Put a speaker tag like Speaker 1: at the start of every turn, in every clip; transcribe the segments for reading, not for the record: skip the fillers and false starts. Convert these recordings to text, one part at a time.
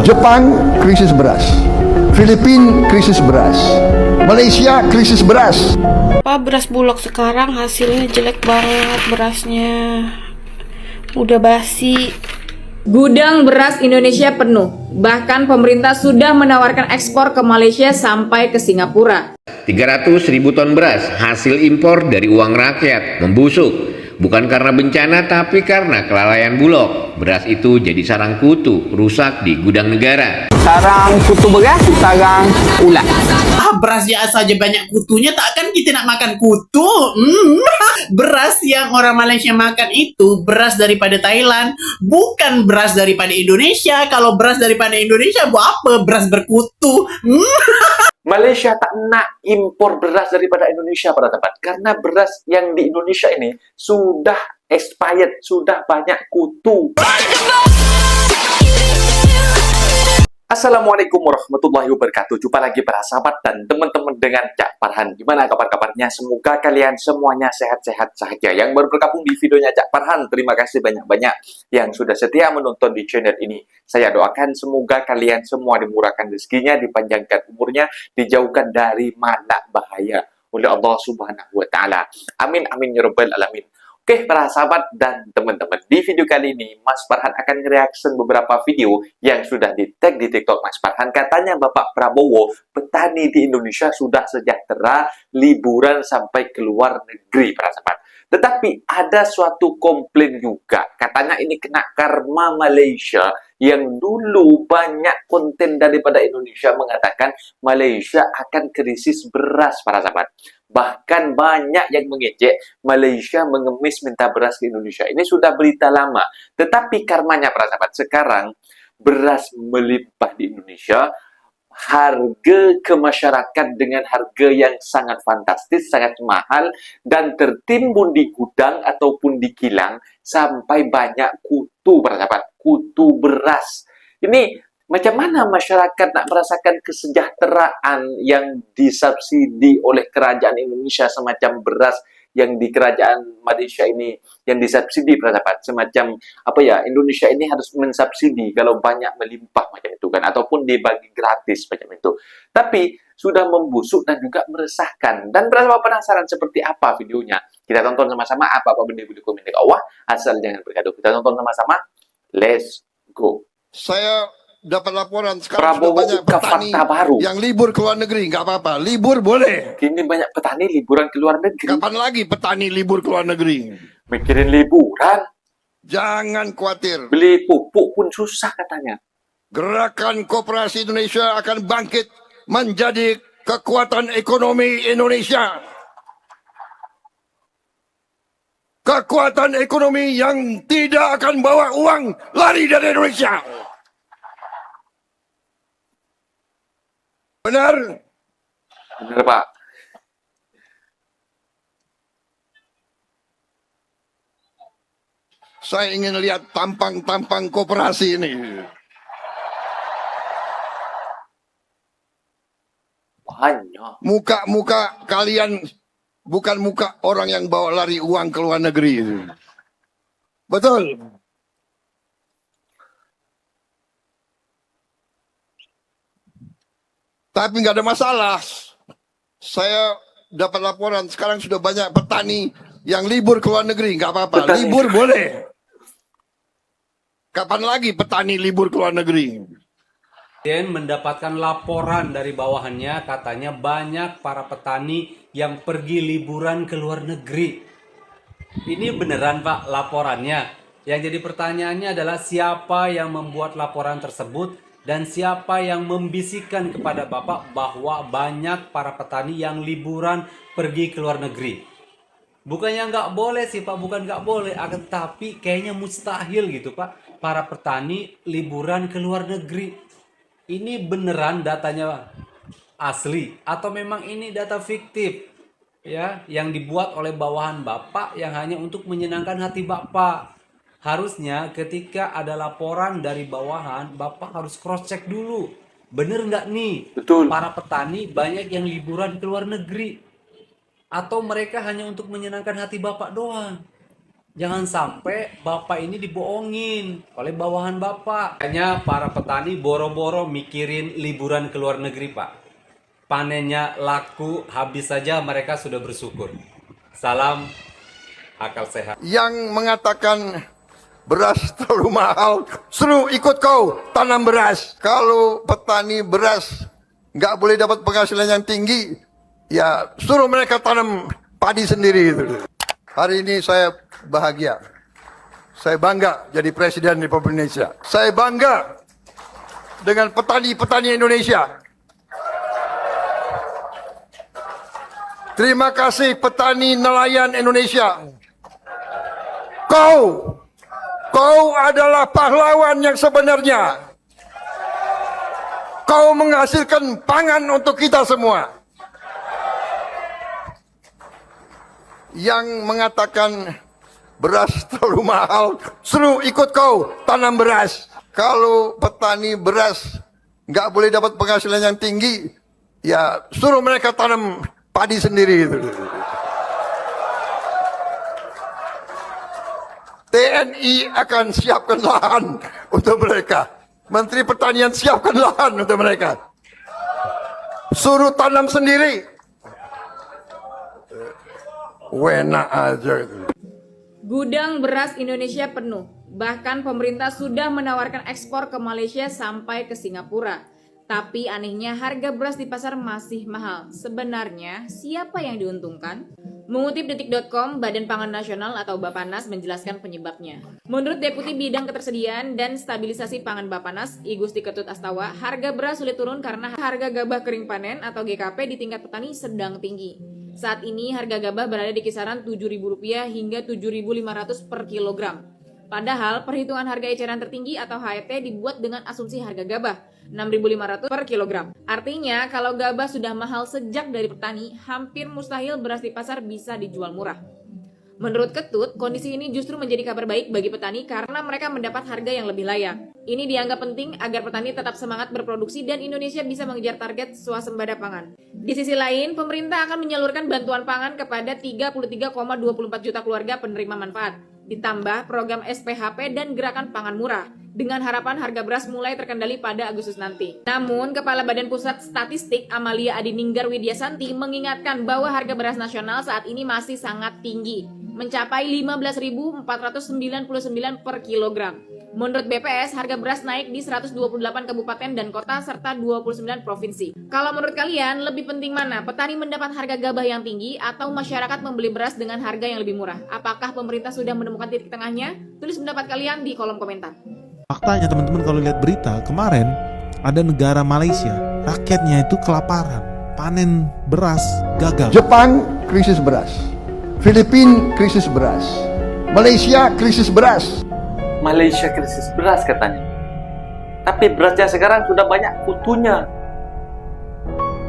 Speaker 1: Jepang krisis beras, Filipina krisis beras, Malaysia krisis beras.
Speaker 2: Pak, beras Bulog sekarang hasilnya jelek banget, berasnya udah basi.
Speaker 3: Gudang beras Indonesia penuh. Bahkan pemerintah sudah menawarkan ekspor ke Malaysia sampai ke Singapura.
Speaker 4: 300.000 ton beras hasil impor dari uang rakyat membusuk. Bukan karena bencana tapi karena kelalaian Bulog. Beras itu jadi sarang kutu, rusak di gudang negara.
Speaker 5: Sarang kutu beras, sarang ulat.
Speaker 6: Beras ya saja banyak kutunya, takkan kita nak makan kutu? Beras yang orang Malaysia makan itu beras daripada Thailand, bukan beras daripada Indonesia. Kalau beras daripada Indonesia, buat apa beras berkutu?
Speaker 7: Malaysia tak nak impor beras daripada Indonesia pada tempat karena beras yang di Indonesia ini sudah expired, sudah banyak kutu. Assalamualaikum warahmatullahi wabarakatuh. Jumpa lagi para sahabat dan teman-teman dengan Cak Farhan. Gimana kabar-kabarnya? Semoga kalian semuanya sehat-sehat saja. Yang baru bergabung di videonya Cak Farhan, terima kasih banyak-banyak yang sudah setia menonton di channel ini. Saya doakan semoga kalian semua dimurahkan rezekinya, dipanjangkan umurnya, dijauhkan dari malak bahaya oleh Allah Subhanahu wa taala. Amin amin ya rabbal alamin. Oke, para sahabat dan teman-teman, di video kali ini Mas Farhan akan nge-reaction beberapa video yang sudah di-tag di TikTok Mas Farhan. Katanya Bapak Prabowo, petani di Indonesia sudah sejahtera, liburan sampai ke luar negeri, para sahabat. Tetapi ada suatu komplain juga, katanya ini kena karma Malaysia yang dulu banyak konten daripada Indonesia mengatakan Malaysia akan krisis beras, para sahabat. Bahkan banyak yang mengejek Malaysia mengemis minta beras ke Indonesia. Ini sudah berita lama. Tetapi karmanya, para sahabat, sekarang beras melimpah di Indonesia. Harga ke masyarakat dengan harga yang sangat fantastis, sangat mahal, dan tertimbun di gudang ataupun di kilang sampai banyak kutu, para sahabat, kutu beras. Ini macam mana masyarakat nak merasakan kesejahteraan yang disubsidi oleh kerajaan Indonesia, semacam beras yang di kerajaan Malaysia ini yang disubsidi, para sahabat, semacam apa ya, Indonesia ini harus mensubsidi kalau banyak melimpah macam itu kan, ataupun dibagi gratis macam itu. Tapi sudah membusuk dan juga meresahkan. Dan berapa penasaran seperti apa videonya? Kita tonton sama-sama. Apa benda boleh komen di bawah, asal jangan bergaduh. Kita tonton sama-sama. Let's go.
Speaker 1: Saya dapat laporan sekarang
Speaker 7: Prabowo
Speaker 1: sudah banyak petani
Speaker 7: fakta baru.
Speaker 1: yang libur ke luar negeri. Nggak apa-apa, libur boleh.
Speaker 7: Kini banyak petani liburan ke luar negeri.
Speaker 1: Kapan lagi petani libur ke luar negeri?
Speaker 7: Mikirin liburan,
Speaker 1: Jangan khawatir,
Speaker 7: beli pupuk pun susah katanya.
Speaker 1: Gerakan Koperasi Indonesia akan bangkit menjadi kekuatan ekonomi Indonesia. Kekuatan ekonomi yang tidak akan bawa uang lari dari Indonesia. Benar?
Speaker 7: Bener, Pak.
Speaker 1: Saya ingin lihat tampang-tampang koperasi ini.
Speaker 7: Banyak.
Speaker 1: Muka-muka kalian bukan muka orang yang bawa lari uang ke luar negeri. Betul. Tapi nggak ada masalah. Saya dapat laporan sekarang sudah banyak petani yang libur ke luar negeri. Nggak apa-apa,
Speaker 7: Petani.
Speaker 1: libur boleh. Kapan lagi petani libur ke luar negeri?
Speaker 8: Presiden mendapatkan laporan dari bawahannya, katanya banyak para petani yang pergi liburan ke luar negeri. Ini beneran, Pak, laporannya? Yang jadi pertanyaannya adalah siapa yang membuat laporan tersebut dan siapa yang membisikkan kepada Bapak bahwa banyak para petani yang liburan pergi ke luar negeri? Bukannya nggak boleh sih, Pak, bukan nggak boleh, akan tapi kayaknya mustahil gitu, Pak, para petani liburan ke luar negeri. Ini beneran datanya asli atau memang ini data fiktif ya yang dibuat oleh bawahan Bapak yang hanya untuk menyenangkan hati Bapak? Harusnya ketika ada laporan dari bawahan, Bapak harus cross check dulu. Bener nggak nih?
Speaker 7: Betul.
Speaker 8: Para petani banyak yang liburan ke luar negeri. Atau mereka hanya untuk menyenangkan hati Bapak doang? Jangan sampai Bapak ini dibohongin oleh bawahan Bapak. Makanya para petani boro-boro mikirin liburan ke luar negeri, Pak. Panennya laku, habis saja mereka sudah bersyukur. Salam akal sehat.
Speaker 1: Yang mengatakan beras terlalu mahal, suruh ikut kau tanam beras. Kalau petani beras nggak boleh dapat penghasilan yang tinggi, ya suruh mereka tanam padi sendiri. Hari ini saya bahagia. Saya bangga jadi Presiden Republik Indonesia. Saya bangga dengan petani-petani Indonesia. Terima kasih petani nelayan Indonesia. Kau adalah pahlawan yang sebenarnya. Kau menghasilkan pangan untuk kita semua. Yang mengatakan beras terlalu mahal, suruh ikut kau tanam beras. Kalau petani beras nggak boleh dapat penghasilan yang tinggi, ya suruh mereka tanam padi sendiri. TNI akan siapkan lahan untuk mereka. Menteri Pertanian siapkan lahan untuk mereka. Suruh tanam sendiri. Wena aja.
Speaker 3: Gudang beras Indonesia penuh. Bahkan pemerintah sudah menawarkan ekspor ke Malaysia sampai ke Singapura. Tapi anehnya harga beras di pasar masih mahal. Sebenarnya siapa yang diuntungkan? Mengutip detik.com, Badan Pangan Nasional atau Bapanas menjelaskan penyebabnya. Menurut Deputi Bidang Ketersediaan dan Stabilisasi Pangan Bapanas, I Gusti Ketut Astawa, harga beras sulit turun karena harga gabah kering panen atau GKP di tingkat petani sedang tinggi. Saat ini harga gabah berada di kisaran Rp7.000 hingga Rp7.500 per kilogram. Padahal perhitungan harga eceran tertinggi atau HET dibuat dengan asumsi harga gabah Rp6.500 per kilogram. Artinya kalau gabah sudah mahal sejak dari petani, hampir mustahil beras di pasar bisa dijual murah. Menurut Ketut, kondisi ini justru menjadi kabar baik bagi petani karena mereka mendapat harga yang lebih layak. Ini dianggap penting agar petani tetap semangat berproduksi dan Indonesia bisa mengejar target swasembada pangan. Di sisi lain, pemerintah akan menyalurkan bantuan pangan kepada 33,24 juta keluarga penerima manfaat. Ditambah program SPHP dan gerakan pangan murah, dengan harapan harga beras mulai terkendali pada Agustus nanti. Namun, Kepala Badan Pusat Statistik Amalia Adininggar Widyasanti mengingatkan bahwa harga beras nasional saat ini masih sangat tinggi, mencapai Rp15.499 per kilogram. Menurut BPS, harga beras naik di 128 kabupaten dan kota serta 29 provinsi. Kalau menurut kalian, lebih penting mana? Petani mendapat harga gabah yang tinggi atau masyarakat membeli beras dengan harga yang lebih murah? Apakah pemerintah sudah menemukan titik tengahnya? Tulis pendapat kalian di kolom komentar.
Speaker 9: Faktanya teman-teman, kalau lihat berita kemarin ada negara Malaysia, rakyatnya itu kelaparan, panen beras gagal.
Speaker 1: Jepang krisis beras. Filipina krisis beras. Malaysia krisis beras.
Speaker 7: Malaysia krisis beras katanya. Tapi berasnya sekarang sudah banyak kutunya.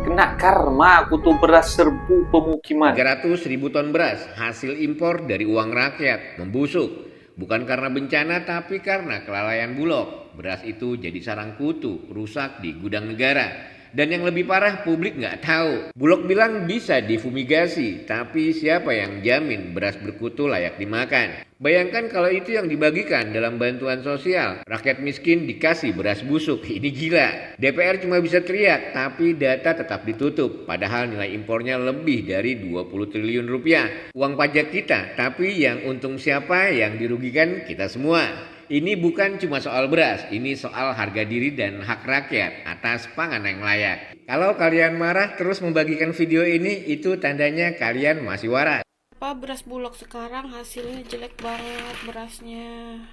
Speaker 7: Kena karma kutu beras serbu pemukiman.
Speaker 4: 300.000 ton beras hasil impor dari uang rakyat membusuk. Bukan karena bencana tapi karena kelalaian Bulog. Beras itu jadi sarang kutu, rusak di gudang negara. Dan yang lebih parah, publik nggak tahu. Bulog bilang bisa difumigasi, tapi siapa yang jamin beras berkutu layak dimakan? Bayangkan kalau itu yang dibagikan dalam bantuan sosial. Rakyat miskin dikasih beras busuk. Ini gila. DPR cuma bisa teriak, tapi data tetap ditutup. Padahal nilai impornya lebih dari 20 triliun rupiah. Uang pajak kita, tapi yang untung siapa, yang dirugikan kita semua. Ini bukan cuma soal beras, ini soal harga diri dan hak rakyat atas pangan yang layak. Kalau kalian marah terus membagikan video ini, itu tandanya kalian masih waras.
Speaker 2: Beras Bulog sekarang hasilnya jelek banget berasnya.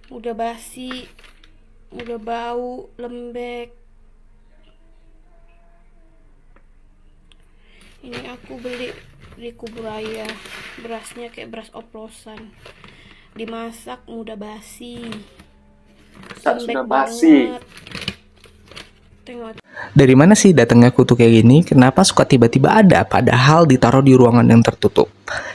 Speaker 2: Udah basi, udah bau, lembek. Ini aku beli di Kuburaya, berasnya kayak beras oplosan. Dimasak udah basi.
Speaker 7: Sudah basi.
Speaker 2: Tengok.
Speaker 10: Dari mana sih datangnya kutu kayak gini? Kenapa suka tiba-tiba ada padahal ditaruh di ruangan yang tertutup?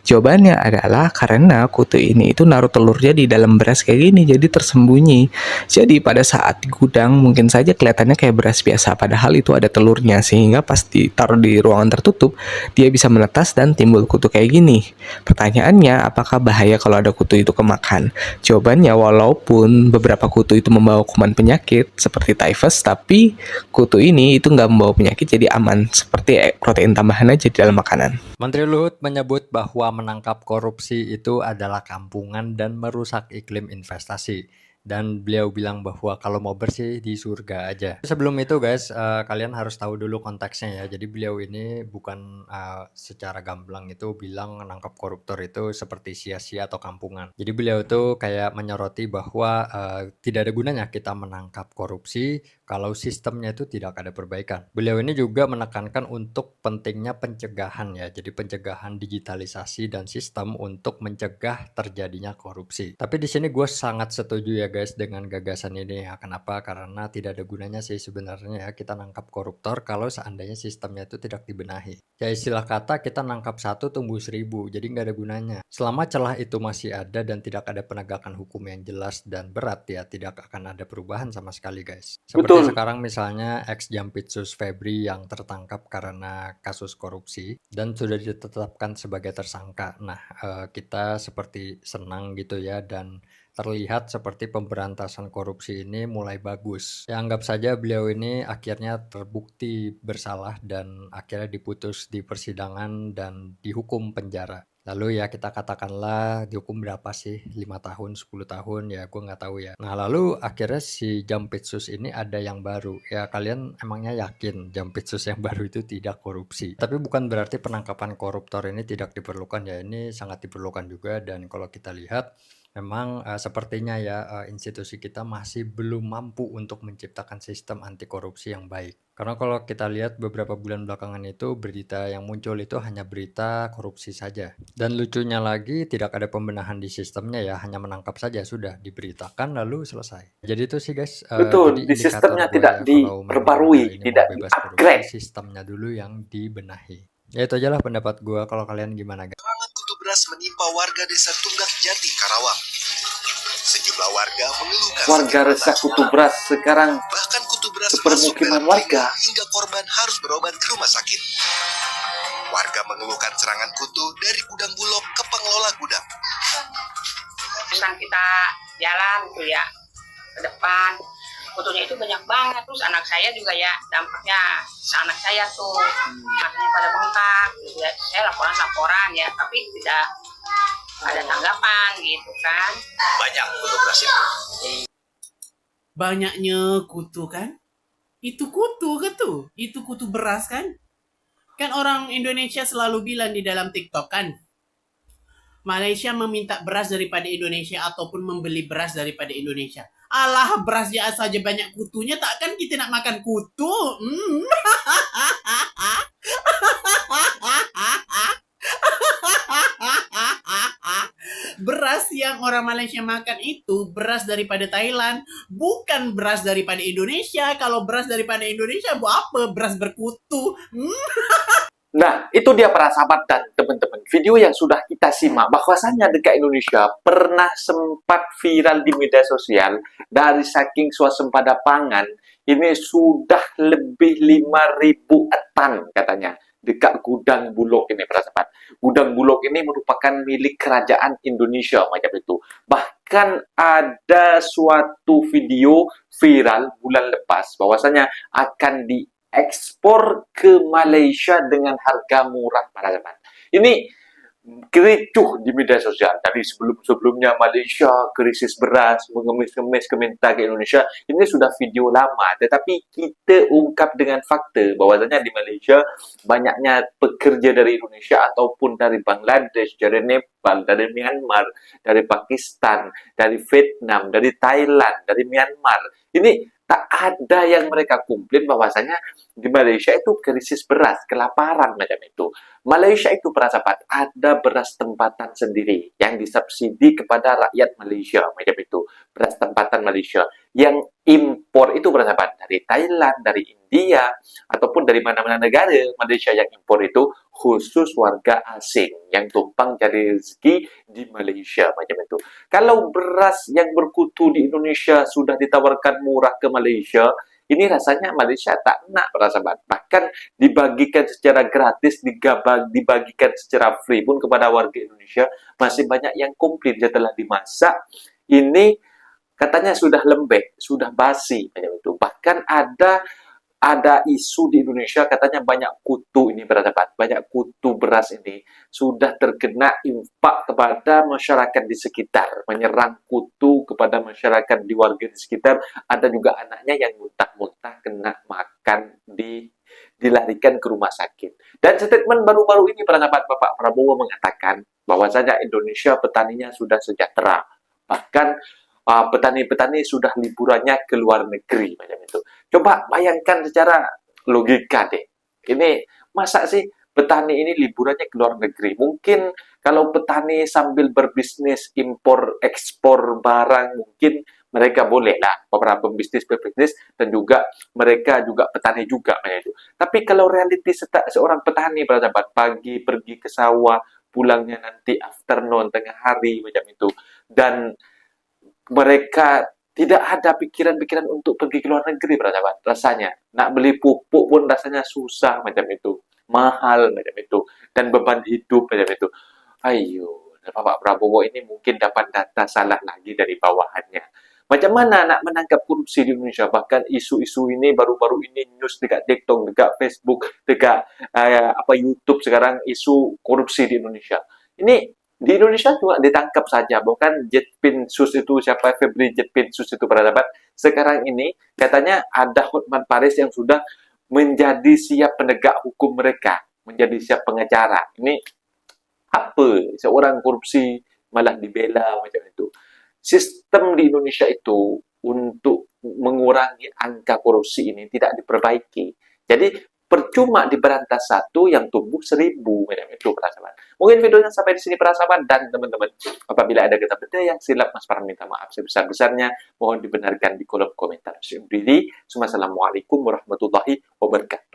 Speaker 10: Jawabannya adalah karena kutu ini itu naruh telurnya di dalam beras kayak gini, jadi tersembunyi. Jadi pada saat di gudang mungkin saja kelihatannya kayak beras biasa, padahal itu ada telurnya, sehingga pas ditaruh di ruangan tertutup, dia bisa menetas dan timbul kutu kayak gini. Pertanyaannya, apakah bahaya kalau ada kutu itu kemakan? Jawabannya, walaupun beberapa kutu itu membawa kuman penyakit seperti typhus, tapi kutu ini itu nggak membawa penyakit, jadi aman, seperti protein tambahan aja di dalam makanan.
Speaker 11: Menteri Luhut menyebut bahwa menangkap korupsi itu adalah kampungan dan merusak iklim investasi. Dan beliau bilang bahwa kalau mau bersih di surga aja. Sebelum itu guys, kalian harus tahu dulu konteksnya ya. Jadi beliau ini bukan secara gamblang itu bilang menangkap koruptor itu seperti sia-sia atau kampungan. Jadi beliau itu kayak menyoroti bahwa tidak ada gunanya kita menangkap korupsi kalau sistemnya itu tidak ada perbaikan. Beliau ini juga menekankan untuk pentingnya pencegahan ya. Jadi pencegahan digitalisasi dan sistem untuk mencegah terjadinya korupsi. Tapi di sini gue sangat setuju ya guys dengan gagasan ini ya. Kenapa? Karena tidak ada gunanya sih sebenarnya ya kita nangkap koruptor kalau seandainya sistemnya itu tidak dibenahi. Ya istilah kata kita nangkap 1 tumbuh 1000, jadi nggak ada gunanya. Selama celah itu masih ada dan tidak ada penegakan hukum yang jelas dan berat ya tidak akan ada perubahan sama sekali guys. Seperti sekarang misalnya ex Jampitsus Febri yang tertangkap karena kasus korupsi dan sudah ditetapkan sebagai tersangka. Nah kita seperti senang gitu ya dan terlihat seperti pemberantasan korupsi ini mulai bagus. Ya anggap saja beliau ini akhirnya terbukti bersalah dan akhirnya diputus di persidangan dan dihukum penjara. Lalu ya kita katakanlah dihukum berapa sih? 5 tahun, 10 tahun ya gue nggak tahu ya. Nah lalu akhirnya si Jampitsus ini ada yang baru. Ya kalian emangnya yakin Jampitsus yang baru itu tidak korupsi? Tapi bukan berarti penangkapan koruptor ini tidak diperlukan ya. Ini sangat diperlukan juga dan kalau kita lihat memang sepertinya ya institusi kita masih belum mampu untuk menciptakan sistem anti korupsi yang baik. Karena kalau kita lihat beberapa bulan belakangan itu berita yang muncul itu hanya berita korupsi saja. Dan lucunya lagi tidak ada pembenahan di sistemnya ya, hanya menangkap saja sudah diberitakan lalu selesai. Jadi itu sih guys.
Speaker 7: Betul,
Speaker 11: jadi
Speaker 7: di sistemnya tidak diperbarui, tidak di-upgrade.
Speaker 11: Sistemnya dulu yang dibenahi. Ya itu aja lah pendapat gue. Kalau kalian gimana guys?
Speaker 12: Kutu beras menimpa warga desa Tunggak Jati, Karawang. Sejumlah warga mengeluhkan
Speaker 7: Warga resah kutu beras sekarang
Speaker 12: bahkan kutu beras
Speaker 7: ke
Speaker 12: masuk
Speaker 7: permukiman
Speaker 12: dalam
Speaker 7: warga.
Speaker 12: telinga hingga korban harus berobat ke rumah sakit. Warga mengeluhkan serangan kutu dari gudang Bulog ke pengelola gudang.
Speaker 13: Sedang kita jalan gitu ya ke depan, kutunya itu banyak banget. Terus anak saya juga ya dampaknya anak saya tuh matanya pada bengkak gitu ya. Saya laporan ya, tapi tidak ada tanggapan gitu kan.
Speaker 12: Banyak kutu beras itu.
Speaker 6: Banyaknya kutu kan? Itu kutu gitu. Itu kutu beras kan? Kan orang Indonesia selalu bilang di dalam TikTok kan, Malaysia meminta beras daripada Indonesia ataupun membeli beras daripada Indonesia. Alah, beras ya saja banyak kutunya, takkan kita nak makan kutu? Beras yang orang Malaysia makan itu beras daripada Thailand, bukan beras daripada Indonesia. Kalau beras daripada Indonesia, buat apa? Beras berkutu.
Speaker 7: Nah, itu dia para sahabat dan teman-teman. Video yang sudah kita simak, bahwasannya dekat Indonesia pernah sempat viral di media sosial dari saking swasembada pangan, ini sudah lebih 5.000 tan katanya dekat gudang Bulog ini para sahabat. Gudang Bulog ini merupakan milik kerajaan Indonesia macam itu. Bahkan ada suatu video viral bulan lepas bahwasanya akan diekspor ke Malaysia dengan harga murah para sahabat. Ini kericuh di media sosial. Dari sebelum-sebelumnya Malaysia krisis beras, mengemis-ngemis ke minta ke Indonesia. Ini sudah video lama, tetapi kita ungkap dengan fakta bahwasanya di Malaysia banyaknya pekerja dari Indonesia ataupun dari Bangladesh, dari Nepal, dari Myanmar, dari Pakistan, dari Vietnam, dari Thailand, dari Myanmar. Ini tak ada yang mereka komplain bahwasanya di Malaysia itu krisis beras, kelaparan macam itu. Malaysia itu persahabat ada beras tempatan sendiri yang disubsidi kepada rakyat Malaysia macam itu. Beras tempatan Malaysia yang impor itu persahabat dari Thailand, dari India ataupun dari mana-mana negara. Malaysia yang impor itu khusus warga asing yang tumpang cari rezeki di Malaysia macam itu. Kalau beras yang berkutu di Indonesia sudah ditawarkan murah ke Malaysia, ini rasanya Malaysia tak nak persahabat. Bahkan dibagikan secara gratis, dibagikan secara free pun kepada warga Indonesia, masih banyak yang komplain setelah dimasak. Ini katanya sudah lembek, sudah basi macam itu. Bahkan ada isu di Indonesia katanya banyak kutu ini bersahabat, banyak kutu beras ini sudah terkena impak kepada masyarakat di sekitar, menyerang kutu kepada masyarakat di warga di sekitar. Ada juga anaknya yang muntah-muntah kena makan dilarikan ke rumah sakit. Dan statement baru-baru ini persahabat, Bapak Prabowo mengatakan bahwasanya Indonesia petaninya sudah sejahtera. Bahkan petani-petani sudah liburannya ke luar negeri macam itu. Coba bayangkan secara logika deh. Ini masa sih petani ini liburannya ke luar negeri? Mungkin kalau petani sambil berbisnis impor ekspor barang, mungkin mereka boleh lah beberapa pembisnis dan juga mereka juga petani juga macam itu. Tapi kalau realiti seorang petani bersahabat, pagi pergi ke sawah, pulangnya nanti afternoon tengah hari macam itu, dan mereka tidak ada pikiran-pikiran untuk pergi ke luar negeri bersahabat. Rasanya nak beli pupuk pun rasanya susah macam itu, mahal macam itu, dan beban hidup macam itu. Ayo, Bapak Prabowo ini mungkin dapat data salah lagi dari bawahannya. Macam mana nak menangkap korupsi di Indonesia? Bahkan isu-isu ini baru-baru ini news dekat TikTok, dekat Facebook, dekat YouTube sekarang isu korupsi di Indonesia. Ini di Indonesia juga ditangkap saja, bukan Jetpinsus itu, siapa Febri Jetpinsus itu persahabat. Sekarang ini katanya ada Hotman Paris yang sudah menjadi siap penegak hukum mereka, menjadi siap pengacara. Ini apa? Seorang korupsi malah dibela macam itu. Sistem di Indonesia itu untuk mengurangi angka korupsi ini tidak diperbaiki. Jadi percuma diberantas satu yang tumbuh 1000 macam itu persahabat. Mungkin videonya sampai di sini persahabat, dan teman-teman apabila ada kata benda yang silap, Mas Farhan minta maaf sebesar-besarnya. Mohon dibenarkan di kolom komentar. Assalamualaikum warahmatullahi wabarakatuh.